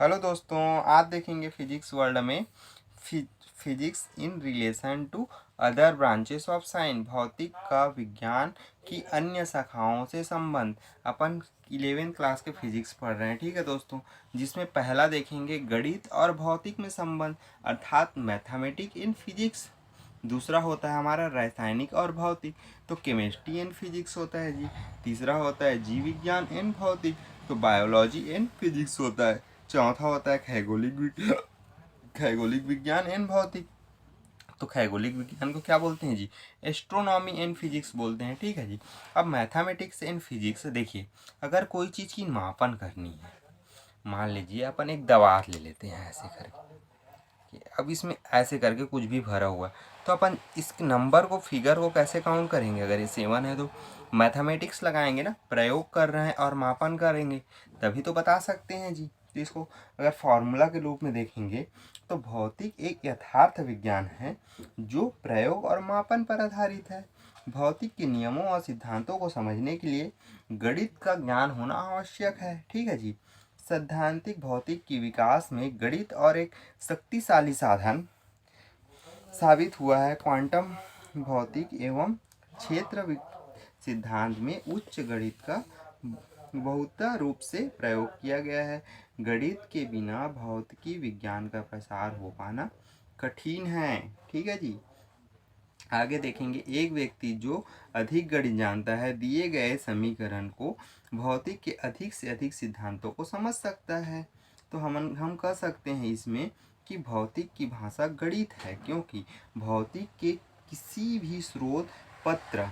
Hello दोस्तों, आज देखेंगे फिजिक्स वर्ल्ड में physics in relation to other branches of science. भौतिक का विज्ञान की अन्य शाखाओं से संबंध। अपन 11वीं क्लास के फिजिक्स पढ़ रहे हैं, ठीक है दोस्तों। जिसमें पहला देखेंगे गणित और भौतिक में संबंध, अर्थात मैथमेटिक इन फिजिक्स। दूसरा होता है हमारा रासायनिक और भौतिक, तो केमिस्ट्री एंड फिजिक्स होता है जी। तीसरा होता है जीव विज्ञान एंड भौतिक, तो बायोलॉजी एंड फिजिक्स होता है। चौथा होता है खगोलिक विज्ञान एंड भौतिक, तो खगोलिक विज्ञान को क्या बोलते हैं जी? एस्ट्रोनॉमी एंड फिजिक्स बोलते हैं, ठीक है जी। अब मैथमेटिक्स एंड फिजिक्स देखिए, अगर कोई चीज़ की मापन करनी है, मान लीजिए अपन एक दवात ले लेते हैं ऐसे करके, अब इसमें ऐसे करके कुछ भी भरा हुआ है, तो अपन इस नंबर को, फिगर को कैसे काउंट करेंगे? अगर ये 7 है तो मैथमेटिक्स लगाएंगे ना, प्रयोग कर रहे हैं और मापन करेंगे, तभी तो बता सकते हैं जी। तो इसको अगर फॉर्मूला के रूप में देखेंगे तो भौतिक एक यथार्थ विज्ञान है जो प्रयोग और मापन पर आधारित है। भौतिक के नियमों और सिद्धांतों को समझने के लिए गणित का ज्ञान होना आवश्यक है, ठीक है जी। सैद्धांतिक भौतिक की विकास में गणित और एक शक्तिशाली साधन साबित हुआ है। क्वांटम भौतिक एवं क्षेत्र सिद्धांत में उच्च गणित का बहुत रूप से प्रयोग किया गया है। गणित के बिना भौतिकी विज्ञान का प्रसार हो पाना कठिन है, ठीक है जी। आगे देखेंगे, एक व्यक्ति जो अधिक गणित जानता है दिए गए समीकरण को भौतिक के अधिक से अधिक सिद्धांतों को समझ सकता है। तो हम कह सकते हैं इसमें कि भौतिक की भाषा गणित है, क्योंकि भौतिक के किसी भी स्रोत पत्र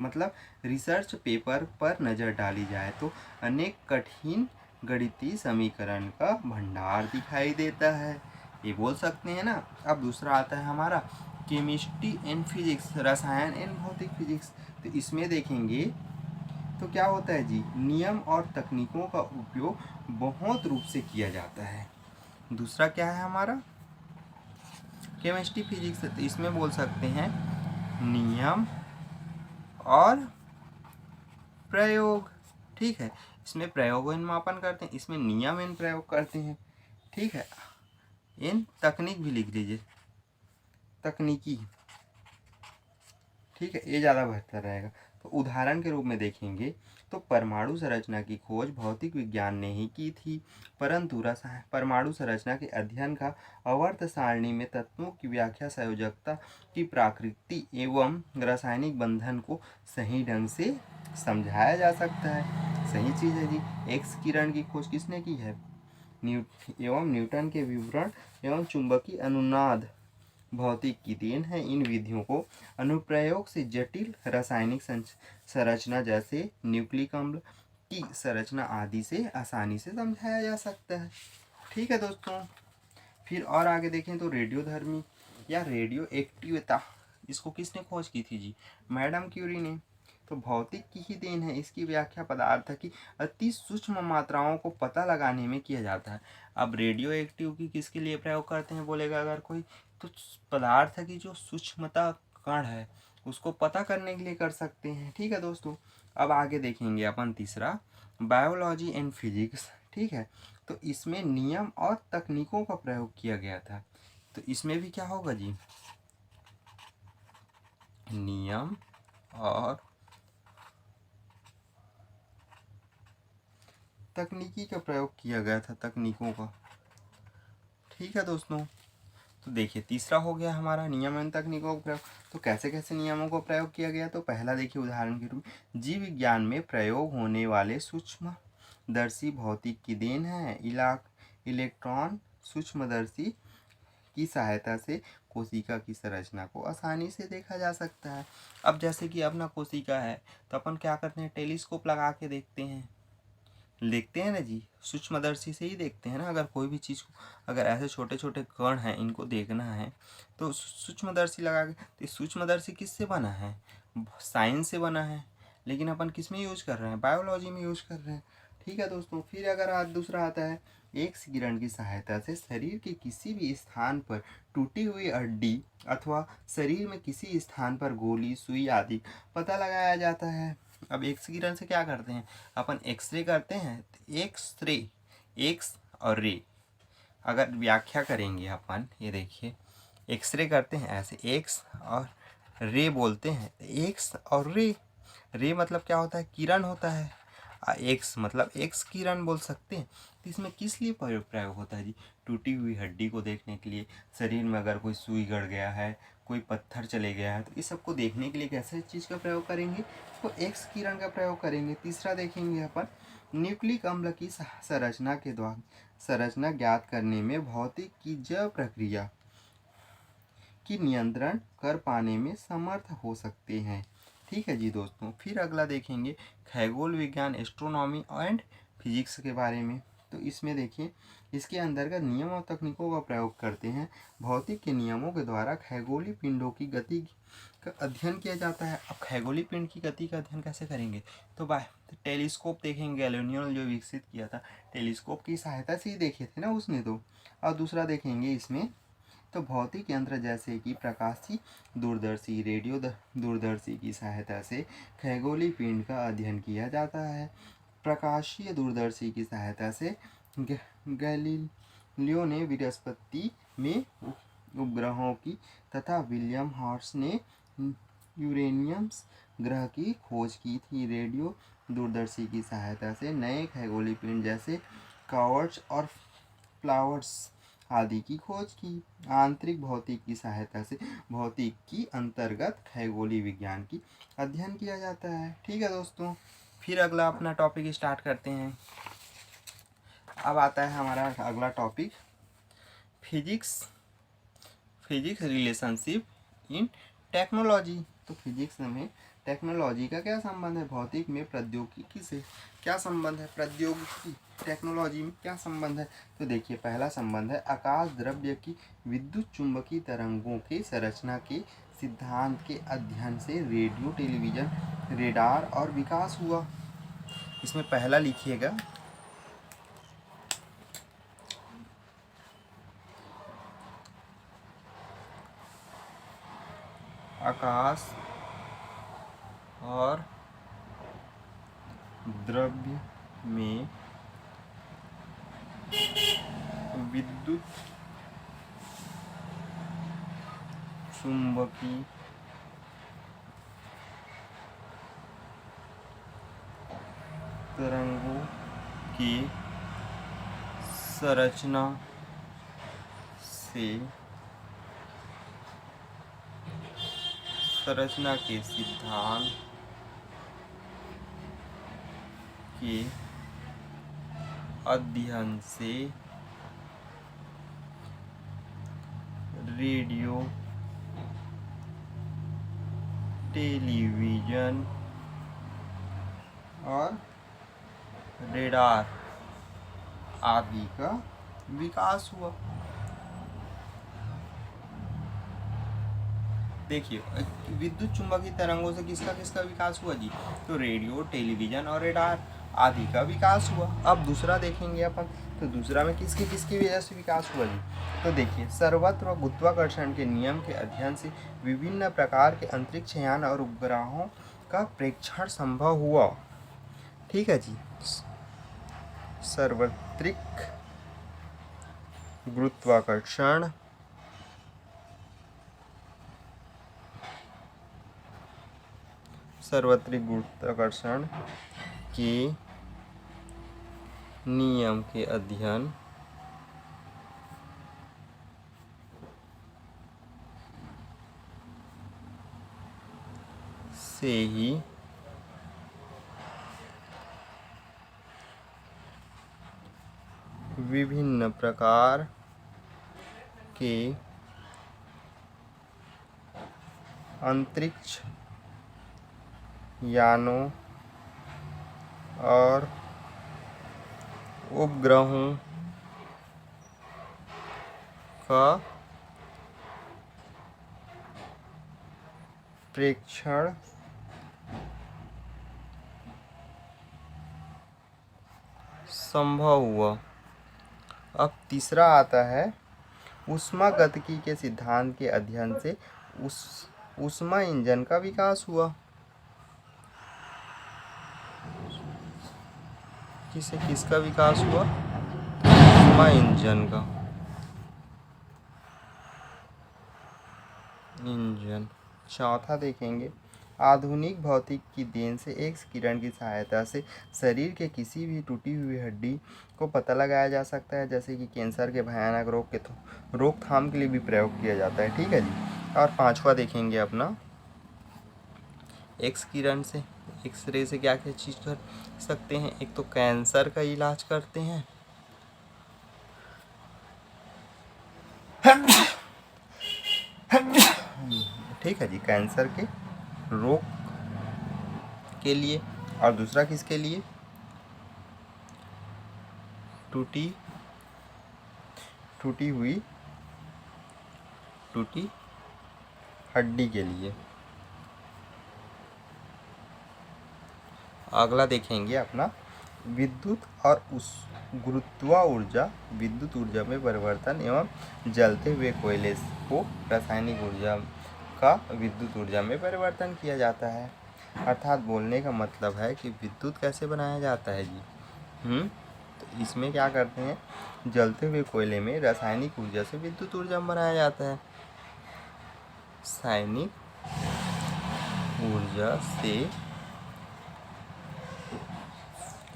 मतलब रिसर्च पेपर पर नज़र डाली जाए तो अनेक कठिन गणितीय समीकरण का भंडार दिखाई देता है, ये बोल सकते हैं ना। अब दूसरा आता है हमारा केमिस्ट्री एंड फिजिक्स, रसायन एंड भौतिक फिजिक्स। तो इसमें देखेंगे तो क्या होता है जी, नियम और तकनीकों का उपयोग बहुत रूप से किया जाता है। दूसरा क्या है हमारा केमिस्ट्री फिजिक्स, तो इसमें बोल सकते हैं नियम और प्रयोग, ठीक है। इसमें प्रयोग एवं मापन करते हैं, इसमें नियम एवं प्रयोग करते हैं, ठीक है। इन तकनीक भी लिख लीजिए, तकनीकी, ठीक है, ये ज़्यादा बेहतर रहेगा। तो उदाहरण के रूप में देखेंगे तो परमाणु संरचना की खोज भौतिक विज्ञान ने ही की थी, परंतु रसायन परमाणु संरचना के अध्ययन का आवर्त सारणी में तत्वों की व्याख्या, संयोजकता की प्रकृति एवं रासायनिक बंधन को सही ढंग से समझाया जा सकता है। सही चीज़ है जी। एक्स किरण की खोज किसने की है? न्यूटन के विवरण एवं चुंबकीय अनुनाद भौतिक की देन है। इन विधियों को अनुप्रयोग से जटिल रासायनिक संरचना जैसे न्यूक्लिक अम्ल की संरचना आदि से आसानी से समझाया जा सकता है, ठीक है दोस्तों। फिर और आगे देखें तो रेडियोधर्मी या रेडियो एक्टिविता, इसको किसने खोज की थी जी? मैडम क्यूरी ने। तो भौतिक की ही देन है, इसकी व्याख्या पदार्थ की अति सूक्ष्म मात्राओं को पता लगाने में किया जाता है। अब रेडियो एक्टिव की किसके लिए प्रयोग करते हैं बोलेगा अगर कोई, तो पदार्थ की जो सूक्ष्मता कण है उसको पता करने के लिए कर सकते हैं, ठीक है दोस्तों। अब आगे देखेंगे अपन तीसरा बायोलॉजी एंड फिजिक्स, ठीक है। तो इसमें नियम और तकनीकों का प्रयोग किया गया था। तो इसमें भी क्या होगा जी, नियम और तकनीकी का प्रयोग किया गया था, तकनीकों का, ठीक है दोस्तों। तो देखिए तीसरा हो गया हमारा नियम एवं तकनीकों का प्रयोग। तो कैसे कैसे नियमों को प्रयोग किया गया? तो पहला देखिए उदाहरण के रूप में जीव विज्ञान में प्रयोग होने वाले सूक्ष्मदर्शी भौतिक की देन है। इलेक्ट्रॉन सूक्ष्मदर्शी की सहायता से कोशिका की संरचना को आसानी से देखा जा सकता है। अब जैसे कि अपना कोशिका है तो अपन क्या करते हैं, टेलीस्कोप लगा के देखते हैं ना जी, सूक्ष्मदर्शी से ही देखते हैं ना। अगर कोई भी चीज़ को, अगर ऐसे छोटे छोटे कण हैं इनको देखना है तो सूक्ष्मदर्शी लगा के, तो सूक्ष्मदर्शी किससे बना है? साइंस से बना है, लेकिन अपन किस में यूज कर रहे हैं? बायोलॉजी में यूज कर रहे हैं, ठीक है दोस्तों। फिर अगर आज दूसरा आता है, एक्स किरण की सहायता से शरीर के किसी भी स्थान पर टूटी हुई हड्डी अथवा शरीर में किसी स्थान पर गोली, सुई आदि पता लगाया जाता है। अब एक्स किरण से क्या करते हैं अपन? एक्सरे करते हैं। एक्सरे, एक्स और रे। अगर व्याख्या करेंगे अपन, ये देखिए एक्सरे करते हैं ऐसे, एक्स और रे बोलते हैं, एक्स और रे। रे मतलब क्या होता है, किरण होता है। एक्स मतलब एक्स किरण बोल सकते हैं। तो इसमें किस लिए प्रयोग होता है जी? टूटी हुई हड्डी को देखने के लिए, शरीर में अगर कोई सुई गड़ गया है, कोई पत्थर चले गया है, तो इस सब को देखने के लिए कैसे चीज़ का प्रयोग करेंगे? तो एक्स किरण का प्रयोग करेंगे। तीसरा देखेंगे अपन, न्यूक्लिक अम्ल की संरचना के द्वारा संरचना ज्ञात करने में भौतिक की जैव प्रक्रिया की नियंत्रण कर पाने में समर्थ हो सकते हैं। ठीक है जी दोस्तों। फिर अगला देखेंगे खगोल विज्ञान, एस्ट्रोनॉमी एंड फिजिक्स के बारे में। तो इसमें देखिए, इसके अंतर्गत नियम और तकनीकों का प्रयोग करते हैं। भौतिक के नियमों के द्वारा खगोलीय पिंडों की गति का अध्ययन किया जाता है। अब खगोलीय पिंड की गति का अध्ययन कैसे करेंगे? तो टेलीस्कोप देखेंगे, गैलीलियो ने जो विकसित किया था, टेलीस्कोप की सहायता से ही देखे थे ना उसने तो। और दूसरा देखेंगे इसमें, तो भौतिक यंत्र जैसे कि प्रकाशी दूरदर्शी, रेडियो दूरदर्शी की सहायता से खगोलीय पिंड का अध्ययन किया जाता है। प्रकाशीय दूरदर्शी की सहायता से गैलीलियो ने बृहस्पति में उपग्रहों की तथा विलियम हॉर्स ने यूरेनियस ग्रह की खोज की थी। रेडियो दूरदर्शी की सहायता से नए खगोलीय पिंड जैसे कॉर्ड्स और फ्लावर्स आदि की खोज की। आंतरिक भौतिक की सहायता से भौतिक की अंतर्गत खगोलीय विज्ञान की अध्ययन किया जाता है। ठीक है दोस्तों। फिर अगला अपना टॉपिक स्टार्ट करते हैं। अब आता है हमारा अगला topic, physics relationship in technology. तो फिजिक्स में टेक्नोलॉजी का क्या संबंध है? भौतिक में प्रौद्योगिकी से क्या संबंध है? प्रौद्योगिकी टेक्नोलॉजी में क्या संबंध है? तो देखिए, पहला संबंध है आकाश द्रव्य की विद्युत चुंबकीय तरंगों के संरचना के सिद्धांत के अध्ययन से रेडियो, टेलीविजन, रेडार और विकास हुआ। इसमें पहला लिखिएगा, आकाश और द्रव्य में विद्युत चुंबकीय तरंगों की संरचना के सिद्धांत के अध्ययन से रेडियो, टेलीविजन और रेडार आदि का विकास हुआ। देखिए, विद्युत चुंबकीय तरंगों से किसका किसका विकास हुआ जी? तो रेडियो, टेलीविजन और रेडार आदि का विकास हुआ। अब दूसरा देखेंगे अपन, तो दूसरा में किसकी वजह से विकास हुआ जी? तो देखिए, सर्वत्र गुरुत्वाकर्षण के नियम के अध्ययन से विभिन्न प्रकार के अंतरिक्ष यान और उपग्रहों का प्रेक्षण संभव हुआ। ठीक है जी। सार्वत्रिक गुरुत्वाकर्षण के नियम के अध्ययन से ही विभिन्न प्रकार के अंतरिक्ष यानों और उपग्रहों का प्रेक्षण संभव हुआ। अब तीसरा आता है ऊष्मागतिकी के सिद्धांत के अध्ययन से ऊष्मा इंजन का विकास हुआ। किसका विकास हुआ? Plasma engine. चौथा देखेंगे, आधुनिक भौतिक की देन से एक्स किरण की सहायता से शरीर के किसी भी टूटी हुई हड्डी को पता लगाया जा सकता है, जैसे कि कैंसर के भयानक रोग के रोकथाम के लिए भी प्रयोग किया जाता है। ठीक है जी। और पांचवा देखेंगे अपना, एक्स किरण से, एक्सरे से क्या क्या चीज़ कर सकते हैं। एक तो कैंसर का इलाज करते हैं, ठीक है जी, कैंसर के रोग के लिए। और दूसरा किसके लिए, टूटी हड्डी के लिए। अगला देखेंगे अपना, विद्युत और उस विद्युत ऊर्जा में परिवर्तन एवं जलते हुए कोयले को रासायनिक ऊर्जा का विद्युत ऊर्जा में परिवर्तन किया जाता है। अर्थात बोलने का मतलब है कि विद्युत कैसे बनाया जाता है जी। तो इसमें क्या करते हैं, जलते हुए कोयले में रासायनिक ऊर्जा से विद्युत ऊर्जा बनाया जाता है। रासायनिक ऊर्जा से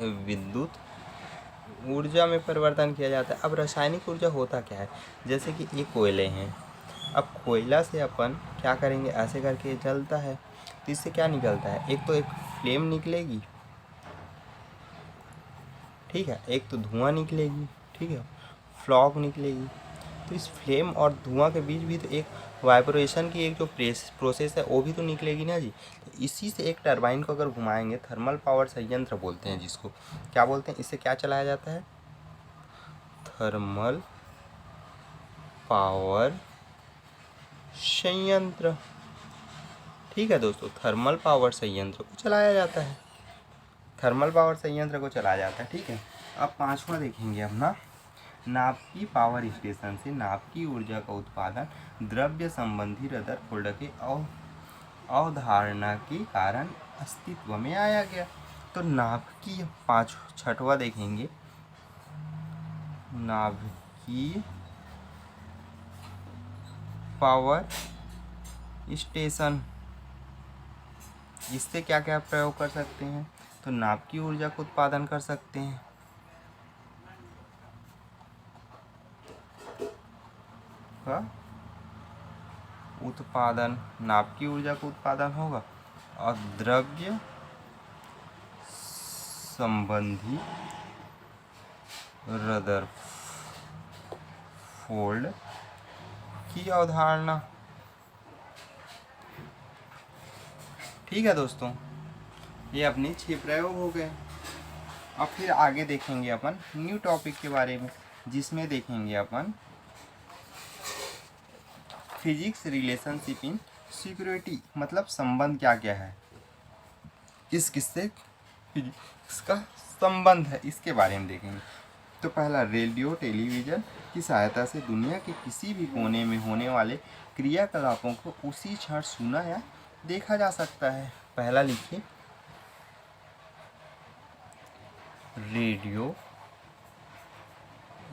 विद्युत ऊर्जा में परिवर्तन किया जाता है। अब रासायनिक ऊर्जा होता क्या है, जैसे कि ये कोयले हैं, अब कोयला से अपन क्या करेंगे, ऐसे करके जलता है, तो इससे क्या निकलता है, एक तो एक फ्लेम निकलेगी, ठीक है, एक तो धुआं निकलेगी, ठीक है, फ्लॉग निकलेगी। तो इस फ्लेम और धुआं के बीच भी तो एक वाइब्रेशन की एक जो प्रोसेस है वो भी तो निकलेगी ना जी। तो इसी से एक टरबाइन को अगर घुमाएंगे, थर्मल पावर संयंत्र बोलते हैं जिसको, क्या बोलते हैं, इससे क्या चलाया जाता है, थर्मल पावर संयंत्र। ठीक है दोस्तों, थर्मल पावर संयंत्र को चलाया जाता है, थर्मल पावर संयंत्र को चलाया जाता है। ठीक है। अब पांचवा देखेंगे अपना, नाभिकीय पावर स्टेशन से नाभिकीय ऊर्जा का उत्पादन द्रव्य संबंधी रदरफोर्ड के अवधारणा के कारण अस्तित्व में आया गया। तो नाभिकीय, छठवा देखेंगे, नाभिकीय पावर स्टेशन, इससे क्या क्या प्रयोग कर सकते हैं, तो नाभिकीय ऊर्जा को उत्पादन कर सकते हैं, नाभिकीय ऊर्जा को उत्पादन होगा, और द्रव्य संबंधी रदरफोर्ड की अवधारणा। ठीक है दोस्तों, ये अपने 6 प्रयोग हो गए। अब फिर आगे देखेंगे अपन न्यू टॉपिक के बारे में, जिसमें देखेंगे अपन फिजिक्स रिलेशनशिप इन सिक्योरिटी, मतलब संबंध क्या क्या है, किस किससे फिजिक्स का संबंध है, इसके बारे में देखेंगे। तो पहला, रेडियो टेलीविज़न की सहायता से दुनिया के किसी भी कोने में होने वाले क्रियाकलापों को उसी क्षण सुना या देखा जा सकता है। पहला लिखिए, रेडियो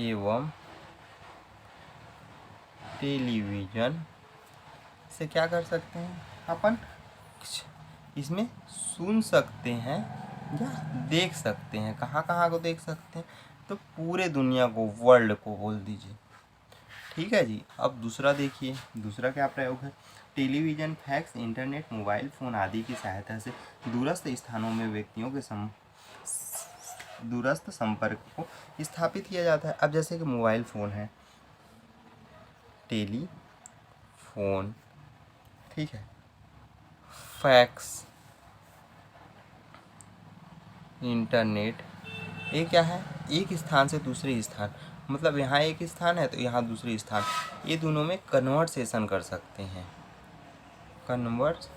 एवं टेलीविज़न से क्या कर सकते हैं अपन, इसमें सुन सकते हैं या देख सकते हैं। कहाँ कहाँ को देख सकते हैं, तो पूरे दुनिया को, वर्ल्ड को बोल दीजिए। ठीक है जी। अब दूसरा देखिए, दूसरा क्या प्रयोग है, television, fax, internet, mobile phone आदि की सहायता से दूरस्थ स्थानों में व्यक्तियों के दूरस्थ संपर्क को स्थापित किया जाता है। अब जैसे कि मोबाइल फ़ोन है, टेलीफोन, ठीक है, फैक्स, इंटरनेट, ये क्या है, एक स्थान से दूसरे स्थान, मतलब यहाँ एक स्थान है तो यहाँ दूसरे स्थान, ये दोनों में कन्वर्सेशन कर सकते हैं, कन्वर्सेशन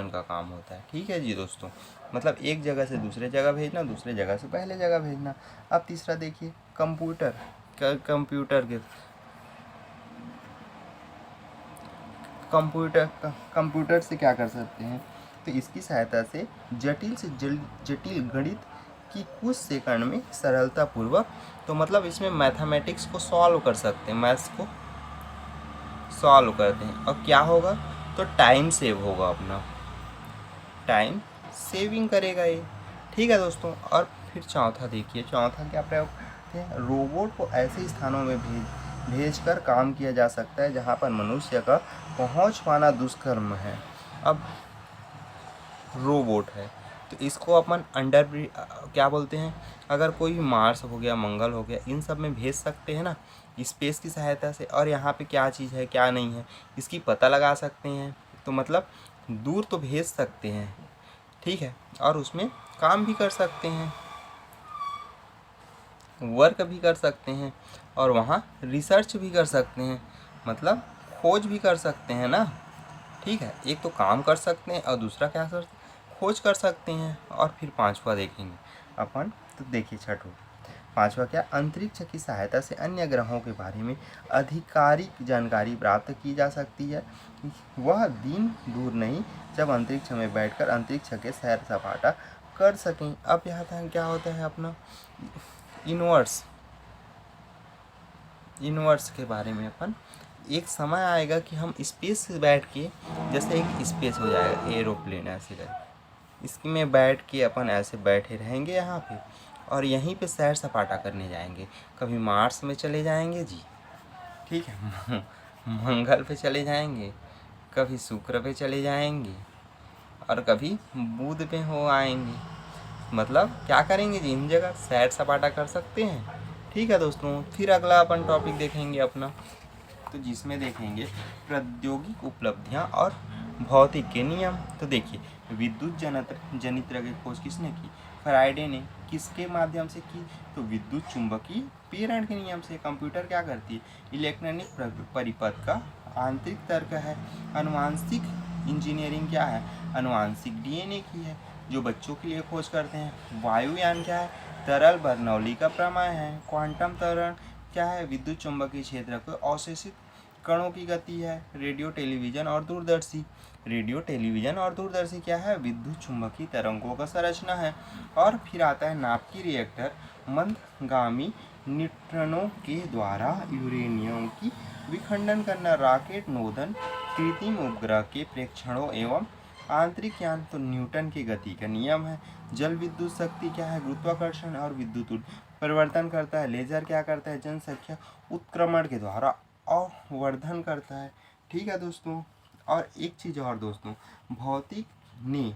का काम होता है। ठीक है जी दोस्तों, मतलब एक जगह से दूसरे जगह भेजना, दूसरे जगह से पहले जगह भेजना। अब तीसरा देखिए, कंप्यूटर से क्या कर सकते हैं, तो इसकी सहायता से जटिल से जटिल गणित कि कुछ सेकंड में सरलतापूर्वक, तो मतलब इसमें मैथमेटिक्स को सॉल्व कर सकते हैं, मैथ्स को सॉल्व करते हैं। और क्या होगा, तो टाइम सेव होगा, अपना टाइम सेविंग करेगा ये। ठीक है दोस्तों। और फिर चौथा देखिए, चौथा क्या प्रयोग करते हैं, रोबोट को ऐसे स्थानों में भेजकर काम किया जा सकता है जहाँ पर मनुष्य का पहुँच पाना दुष्कर्म है। अब रोबोट है तो इसको अपन क्या बोलते हैं, अगर कोई मार्स हो गया, मंगल हो गया, इन सब में भेज सकते हैं ना स्पेस की सहायता से। और यहाँ पे क्या चीज़ है क्या नहीं है इसकी पता लगा सकते हैं। तो मतलब दूर तो भेज सकते हैं, ठीक है, और उसमें काम भी कर सकते हैं, वर्क भी कर सकते हैं, और वहाँ रिसर्च भी कर सकते हैं, मतलब खोज भी कर सकते हैं ना। ठीक है, एक तो काम कर सकते हैं और दूसरा क्या कर खोज कर सकते हैं। और फिर पांचवा देखेंगे अपन, तो देखिए छठो पांचवा क्या, अंतरिक्ष की सहायता से अन्य ग्रहों के बारे में आधिकारिक जानकारी प्राप्त की जा सकती है। वह दिन दूर नहीं जब अंतरिक्ष में बैठकर अंतरिक्ष के सैर सपाटा कर सकें। अब यहाँ तक क्या होता है अपना यूनिवर्स के बारे में अपन, एक समय आएगा कि हम स्पेस से बैठ के, जैसे एक स्पेस हो जाएगा एरोप्लेन ऐसे कर, इसमें बैठ के अपन ऐसे बैठे रहेंगे यहाँ पे, और यहीं पे सैर सपाटा करने जाएंगे। कभी मार्स में चले जाएंगे जी, ठीक है, मंगल पे चले जाएंगे, कभी शुक्र पे चले जाएंगे, और कभी बुध पे हो आएंगे। मतलब क्या करेंगे जी, इन जगह सैर सपाटा कर सकते हैं। ठीक है दोस्तों, फिर अगला अपन टॉपिक देखेंगे अपना, तो जिसमें देखेंगे प्रौद्योगिक उपलब्धियां और भौतिक के नियम। तो देखिए, विद्युत जनित्र की खोज किसने की, फैराडे ने। किसके माध्यम से की, तो विद्युत चुंबकीय प्रेरण के नियम से। कंप्यूटर क्या करती है, इलेक्ट्रॉनिक परिपथ का आंतरिक तर्क है। अनुवांशिक इंजीनियरिंग क्या है, अनुवांशिक डीएनए की है, जो बच्चों के लिए खोज करते हैं। वायुयान क्या है, तरल बर्नौली का प्रमेय है। क्वांटम त्वरण क्या है, विद्युत चुंबकीय क्षेत्र को अवशेषित कणों की गति है। रेडियो टेलीविजन और दूरदर्शी क्या है, विद्युत चुंबकीय तरंगों का संरचना है। और फिर आता है नाभिकीय रिएक्टर, मंदगामी न्यूट्रॉनों के द्वारा यूरेनियम की विखंडन करना। रॉकेट नोदन, कृत्रिम उपग्रह के प्रेक्षणों एवं आंतरिक यान, तो न्यूटन की गति का नियम है। जल विद्युत शक्ति क्या है, गुरुत्वाकर्षण और विद्युत परिवर्तन करता है। लेजर क्या करता है, जनसंख्या उत्क्रमण के द्वारा अवर्धन करता है। ठीक है दोस्तों। और एक चीज़ और दोस्तों, भौतिक ने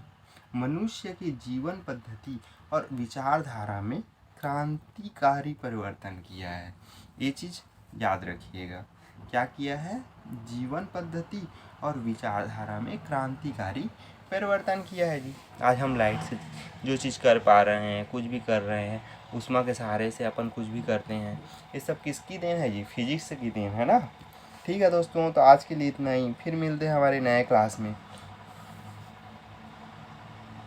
मनुष्य की जीवन पद्धति और विचारधारा में क्रांतिकारी परिवर्तन किया है। ये चीज़ याद रखिएगा, क्या किया है, जीवन पद्धति और विचारधारा में क्रांतिकारी परिवर्तन किया है जी। आज हम लाइट से जो चीज़ कर पा रहे हैं, कुछ भी कर रहे हैं, उष्मा के सहारे से अपन कुछ भी करते हैं, ये सब किसकी देन है जी, फिजिक्स की देन है ना। ठीक है दोस्तों, तो आज के लिए इतना ही, फिर मिलते हैं हमारे नए क्लास में।